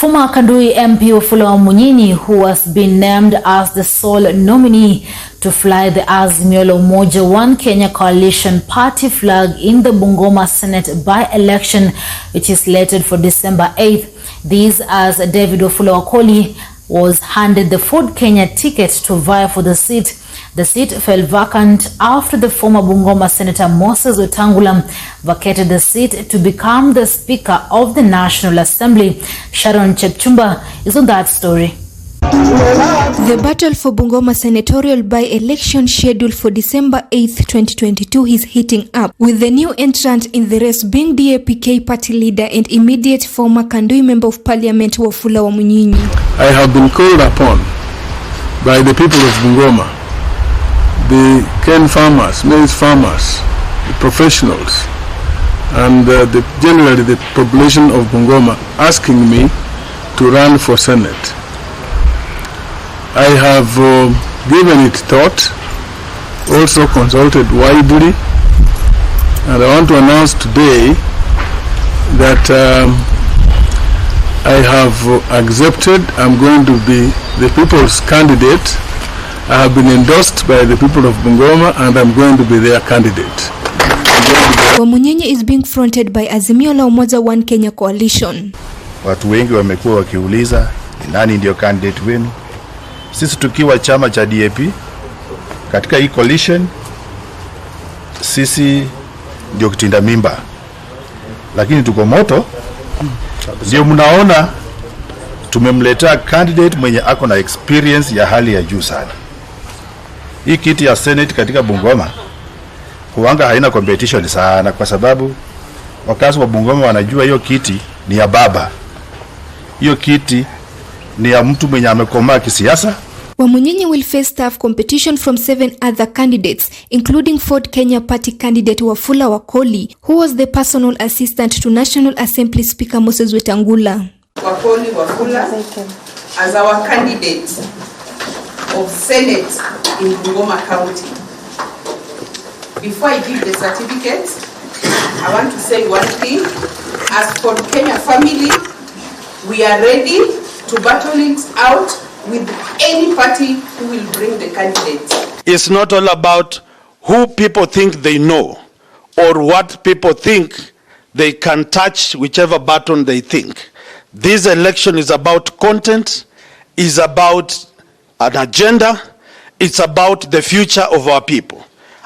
Former Kandui MP Wafula Wamunyinyi, who has been named as the sole nominee to fly the Azimio la Umoja One Kenya Coalition Party flag in the Bungoma Senate by-election, which is slated for December 8th. This as David Wafula Wakoli was handed the Ford Kenya ticket to vie for the seat. The seat fell vacant after the former Bungoma Senator Moses Wetangula vacated the seat to become the Speaker of the National Assembly. Sharon Chepchumba is on that story. The battle for Bungoma senatorial by-election scheduled for December 8th, 2022 is heating up, with the new entrant in the race being DAPK party leader and immediate former Kandui Member of Parliament Wafula Wamunyinyi. I have been called upon by the people of Bungoma, the cane farmers, maize farmers, the professionals, and generally the population of Bungoma asking me to run for Senate. I have given it thought, also consulted widely, and I want to announce today that I have accepted. I'm going to be the people's candidate. I have been endorsed by the people of Bungoma, and I'm going to be their candidate. Wamunyinyi is being fronted by Azimio la Umoja One Kenya Coalition. Watu wengi wamekuwa wakiuliza ni nani ndio candidate wenu. Sisi tukiwa chama cha DAP katika hii coalition, sisi ndio kitinda mimba, lakini tuko moto. Ndio mnaona tumemleta candidate mwenye ako na experience ya hali ya juu sana. Hii kiti ya Senate katika Bungoma huanga haina competition sana, kwa sababu wakazi wa Bungoma wanajua hiyo kiti ni ya baba. Hiyo kiti ni ya mtu mwenye amekomaa kisiasa. Wamunyinyi will face tough competition from 7 other candidates, including Ford Kenya Party candidate Wafula Wakoli, who was the personal assistant to National Assembly Speaker Moses Wetangula. Wakoli Wafula as our candidate of Senate in Bungoma County. Before I give the certificate, I want to say one thing. As Ford Kenya family, we are ready to battle it out with any party who will bring the candidate. It's not all about who people think they know or what people think they can touch, whichever button they think. This election is about content, is about an agenda, it's about the future of our people.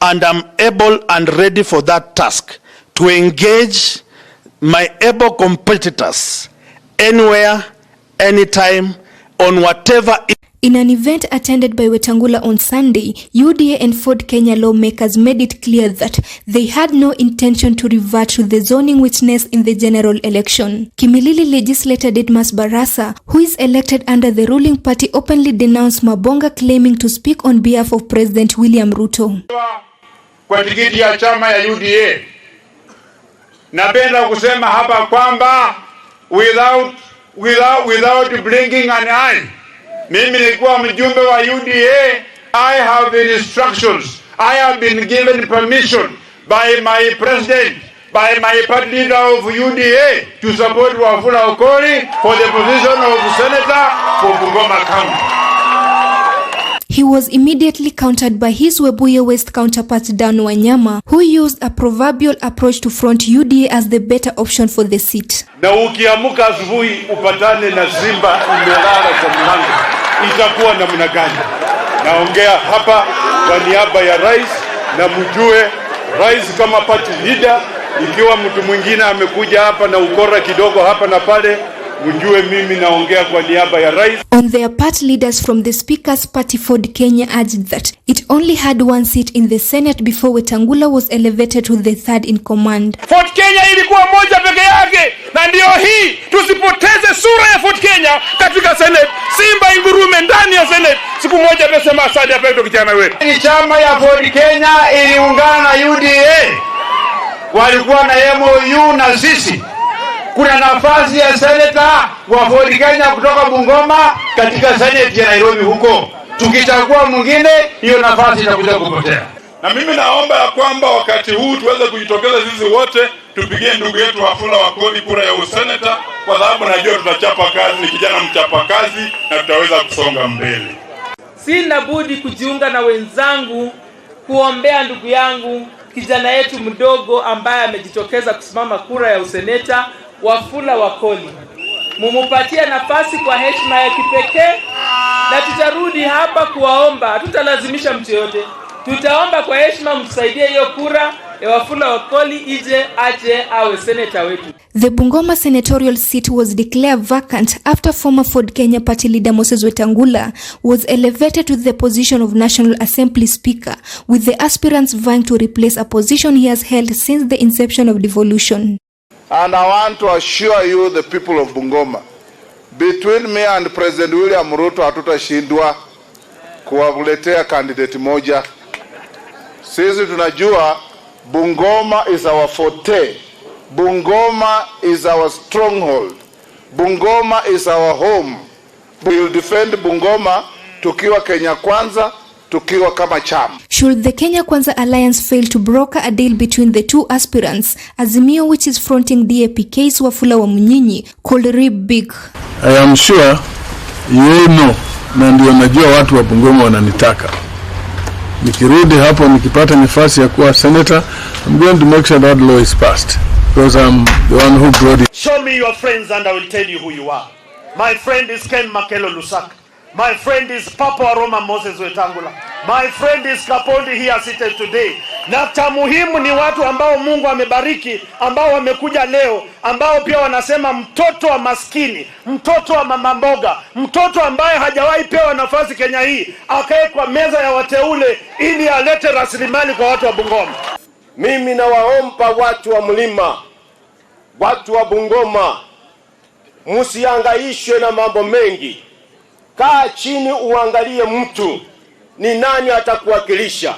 And I'm able and ready for that task to engage my able competitors anywhere, anytime, on whatever. In an event attended by Wetangula on Sunday, UDA and Ford Kenya lawmakers made it clear that they had no intention to revert to the zoning witness in the general election. Kimilili legislator Didmas Barasa, who is elected under the ruling party, openly denounced Mabonga claiming to speak on behalf of President William Ruto. Kwa tikiti ya chama ya UDA, napenda kusema hapa kwamba without blinking an eye, mimi nilikuwa mjumbe wa UDA. I have the instructions, I have been given permission by my president, by my party leader of UDA to support Wafula Wakoli for the position of senator for Bungoma County. He was immediately countered by his Webuye West counterpart Dan Wanyama, who used a proverbial approach to front UDA as the better option for the seat. Na ukiamuka asubuhi upatane na simba imelala kwa mlango, itakuwa namna gani? Naongea hapa kwa niaba ya rais, na mjue rais kama party leader, ikiwa mtu mwingine amekuja hapa na ukora kidogo hapa na pale, mjue mimi naongea kwa niaba ya rais. On their part, leaders from the Speaker's party Ford Kenya urged that it only had one seat in the Senate before Wetangula was elevated to the third in command. Ford Kenya ilikuwa moja peke yake, na ndio hii tusipoteze sura ya Ford Kenya katika Senate. Simba ingurume ndani ya Senate. Siku moja amesema asadi hapa ndio kijana wetu. Ni chama ya Ford Kenya iliungana na UDA. Walikuwa na MOU na sisi. Kuna nafasi ya seneta wa Ford Kenya kutoka Bungoma katika Senate ya Nairobi huko. Tukichagua mwingine, hiyo nafasi itakuja kupotea. Na mimi naomba ya kwamba wakati huu tuweze kujitokeza sisi wote tupigie ndugu yetu Wafula Wakoli kura ya useneta, kwa sababu najua tutachapa kazi, ni kijana mchapa kazi na tutaweza kusonga mbele. Sina budi kujiunga na wenzangu kuombea ndugu yangu kijana yetu mdogo ambaye amejitokeza kusimama kura ya useneta, Wafula Wakoli. Mumupatie nafasi kwa heshima ya kipekee, na tutarudi hapa kuwaomba. Hatutalazimisha mtu yote, tutaomba kwa heshima mtusaidie hiyo kura ya Wafula Wakoli aje awe seneta wetu. The Bungoma senatorial seat was declared vacant after former Ford Kenya party leader Moses Wetangula was elevated to the position of National Assembly Speaker, with the aspirants vying to replace a position he has held since the inception of devolution. And I want to assure you, the people of Bungoma, between me and President William Ruto hatutashindwa kuwakuletea candidate moja. Sisi tunajua Bungoma is our forte. Bungoma is our stronghold. Bungoma is our home. We will defend Bungoma tukiwa Kenya Kwanza, tukiwa kama chama. Should the Kenya Kwanza alliance fail to broker a deal between the two aspirants, Azimio, which is fronting DAP-K's Wafula Wamunyinyi, could reap big. I am sure you know, na ndio najua watu wa Bungoma wananitaka. Nikirudi hapo nikipata nafasi ya kuwa senator, I'm going to make sure that law is passed, because I'm the one who brought it. Show me your friends and I will tell you who you are. My friend is Ken Makelo Lusaka. My friend is Papa Aroma Moses Wetangula. My friend is Kapondi here seated today. Na cha muhimu ni watu ambao Mungu amebariki, ambao wamekuja leo, ambao pia wanasema mtoto wa maskini, mtoto wa mama mboga, mtoto ambaye hajawahi pewa nafasi Kenya hii, akae kwa meza ya wateule ili alete rasilimali kwa watu wa Bungoma. Mimi nawaomba watu wa mlima, watu wa Bungoma, msihangaishwe na mambo mengi. Kaa chini uangalie mtu ni nani atakuwakilisha.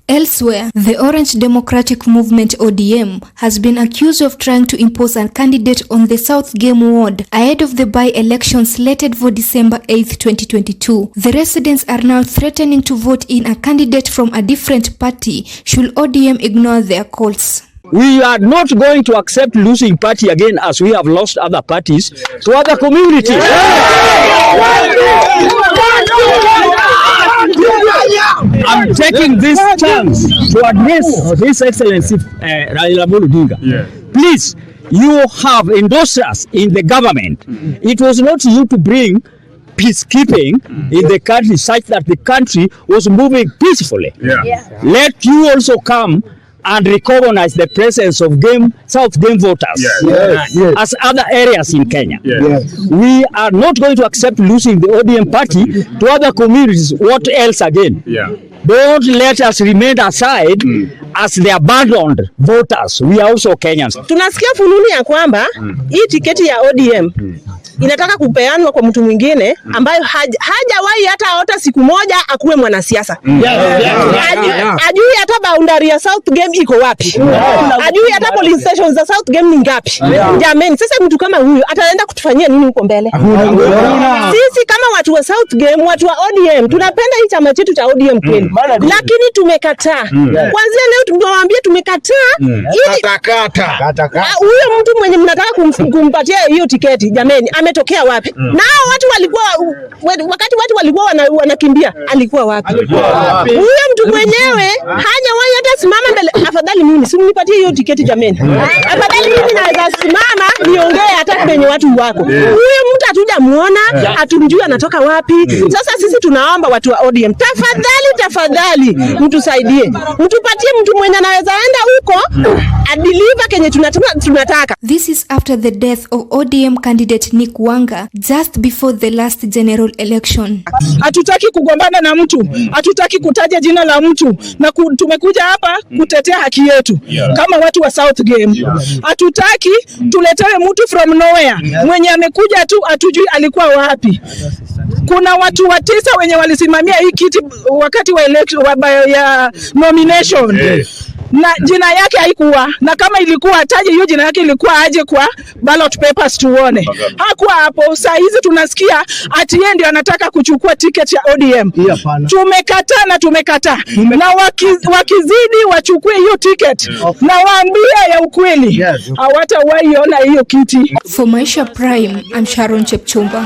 Elsewhere, the Orange Democratic Movement ODM has been accused of trying to impose a candidate on the South Game ward ahead of the by-election slated for December 8th, 2022. The residents are now threatening to vote in a candidate from a different party should ODM ignore their calls. We are not going to accept losing party again as we have lost other parties to other communities. I'm taking this chance to address His Excellency Raila Odinga. Please, you have endorsed us in the government. It was not you to bring peacekeeping in the country such that the country was moving peacefully. Let you also come and recognize the presence of South Game voters as other areas in Kenya. We are not going to accept losing the ODM party to other communities. What else again? Don't let us remain aside as the abandoned voters. We are also Kenyans. Tunasikia fununu ya kwamba hii tiketi ya ODM inataka kupeanwa kwa mtu mwingine ambayo hajawahi hata siku moja akuwe mwanasiasa. Ajui hata boundary ya South Game iko wapi. Ajui hata police stations za South Game ni ngapi. Jamani, sasa mtu kama huyu ataenda kutufanyia nini huko mbele? Sisi kama watu wa South Game, watu wa ODM, tunapenda hii chama chetu cha ODM kweli. Lakini tumekataa. Kwanza leo tumwambia tumekataa. Huyo mtu mwenye mnataka kumpatia hiyo tiketi, jamani, ametokea wapi? Na watu walikuwa wakati watu walikuwa wanakimbia, alikuwa wapi? Huyo mtu mwenyewe hajawahi hata simama mbele. Afadhali mimi simnipatie hiyo tiketi jamani. Afadhali mimi naweza simama niongee hata kwenye watu wako. Huyo mtu hatujamuona, hatumjui anatoka wapi. Sasa sisi tunaomba watu wa ODM, tafadhali mtusaidie. Mtupatie mtu mwenye anaweza enda huko adeliver Kenya tunataka. This is after the death of ODM candidate Nick Wanga just before the last general election. Hatutaki kugombana na mtu, hatutaki kutaja jina la mtu, na tumekuja hapa kutetea haki yetu kama watu wa South Game. Hatutaki tuletewe mtu from nowhere mwenye amekuja tu atujui alikuwa wapi. Kuna watu 9 wenye walisimamia hii kiti wakati wa election ya nomination. na jina yake haikuwa, na kama ilikuwa ataje hiyo jina yake ilikuwa aje kwa ballot papers tuone. Hakuwa hapo. Saa hizi tunasikia ati yeye ndio anataka kuchukua ticket ya ODM. Tumekataa na tumekataa. Na wakizidi wachukue hiyo ticket na waambie ya ukweli. Hawatawahi ona hiyo kiti. For Maisha Prime, I'm Sharon Chepchumba.